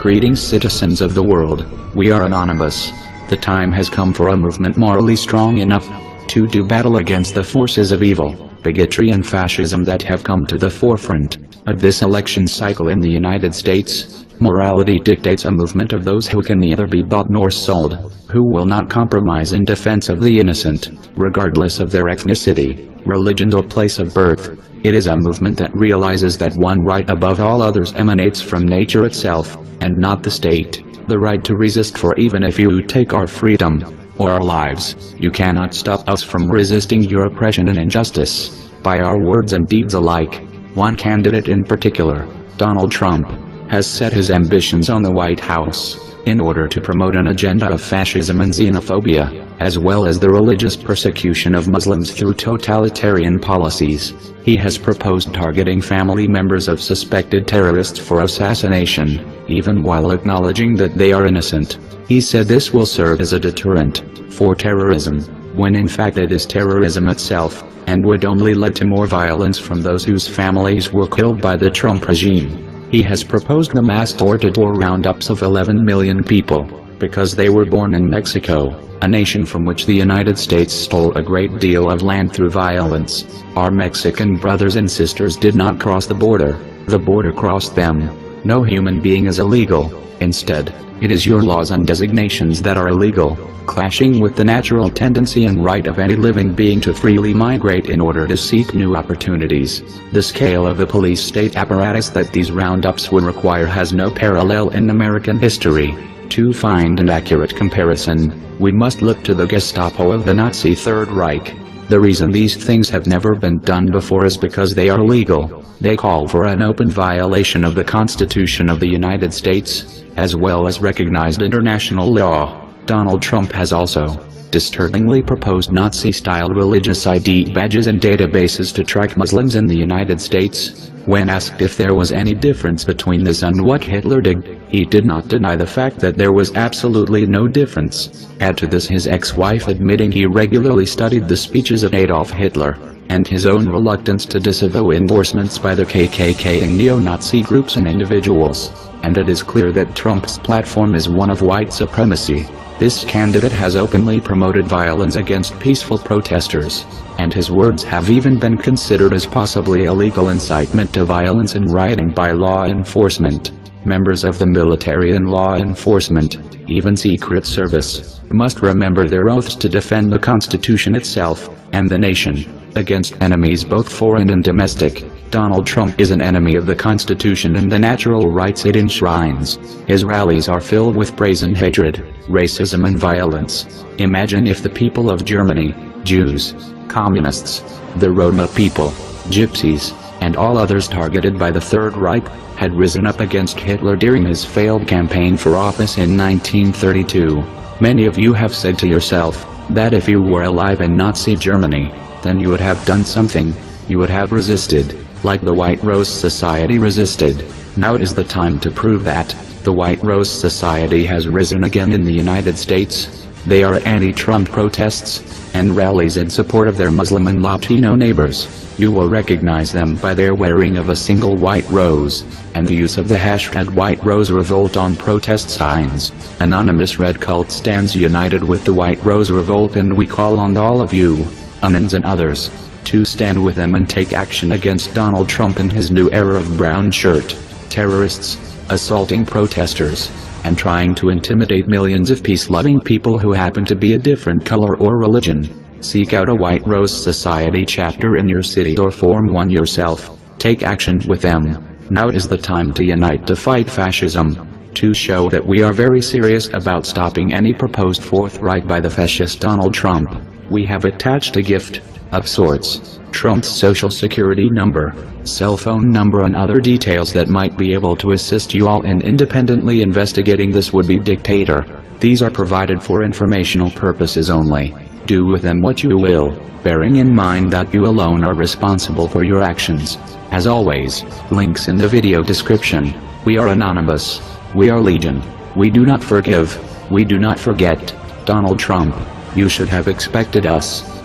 Greetings, citizens of the world. We are anonymous. The time has come for a movement morally strong enough to do battle against the forces of evil, bigotry and fascism that have come to the forefront of this election cycle in the United States. Morality dictates a movement of those who can neither be bought nor sold, who will not compromise in defense of the innocent, regardless of their ethnicity, religion or place of birth. It is a movement that realizes that one right above all others emanates from nature itself, and not the state, the right to resist, for even if you take our freedom, or our lives, you cannot stop us from resisting your oppression and injustice, by our words and deeds alike. One candidate in particular, Donald Trump, has set his ambitions on the White House, in order to promote an agenda of fascism and xenophobia, as well as the religious persecution of Muslims through totalitarian policies. He has proposed targeting family members of suspected terrorists for assassination, even while acknowledging that they are innocent. He said this will serve as a deterrent for terrorism, when in fact it is terrorism itself, and would only lead to more violence from those whose families were killed by the Trump regime. He has proposed the mass door-to-door roundups of 11 million people, because they were born in Mexico, a nation from which the United States stole a great deal of land through violence. Our Mexican brothers and sisters did not cross the border crossed them. No human being is illegal. Instead, it is your laws and designations that are illegal, clashing with the natural tendency and right of any living being to freely migrate in order to seek new opportunities. The scale of the police state apparatus that these roundups would require has no parallel in American history. To find an accurate comparison, we must look to the Gestapo of the Nazi Third Reich. The reason these things have never been done before is because they are legal. They call for an open violation of the Constitution of the United States, as well as recognized international law. Donald Trump has also, disturbingly, proposed Nazi-style religious ID badges and databases to track Muslims in the United States. When asked if there was any difference between this and what Hitler did, he did not deny the fact that there was absolutely no difference. Add to this his ex-wife admitting he regularly studied the speeches of Adolf Hitler, and his own reluctance to disavow endorsements by the KKK and neo-Nazi groups and individuals. And it is clear that Trump's platform is one of white supremacy. This candidate has openly promoted violence against peaceful protesters, and his words have even been considered as possibly illegal incitement to violence and rioting by law enforcement. Members of the military and law enforcement, even Secret Service, must remember their oaths to defend the Constitution itself, and the nation, against enemies both foreign and domestic. Donald Trump is an enemy of the Constitution and the natural rights it enshrines. His rallies are filled with brazen hatred, racism and violence. Imagine if the people of Germany, Jews, communists, the Roma people, gypsies, and all others targeted by the Third Reich, had risen up against Hitler during his failed campaign for office in 1932. Many of you have said to yourself, that if you were alive in Nazi Germany, then you would have done something, you would have resisted, like the White Rose Society resisted. Now it is the time to prove that. The White Rose Society has risen again in the United States. They are anti-Trump protests, and rallies in support of their Muslim and Latino neighbors. You will recognize them by their wearing of a single white rose, and the use of the hashtag White Rose Revolt on protest signs. Anonymous Red Cult stands united with the White Rose Revolt, and we call on all of you, Anons and others, to stand with them and take action against Donald Trump and his new era of brown shirt terrorists, assaulting protesters, and trying to intimidate millions of peace-loving people who happen to be a different color or religion. Seek out a White Rose Society chapter in your city or form one yourself. Take action with them. Now is the time to unite to fight fascism, to show that we are very serious about stopping any proposed Fourth Reich by the fascist Donald Trump. We have attached a gift, of sorts, Trump's social security number, cell phone number and other details that might be able to assist you all in independently investigating this would-be dictator. These are provided for informational purposes only. Do with them what you will, bearing in mind that you alone are responsible for your actions. As always, links in the video description. We are anonymous. We are legion. We do not forgive. We do not forget. Donald Trump, you should have expected us.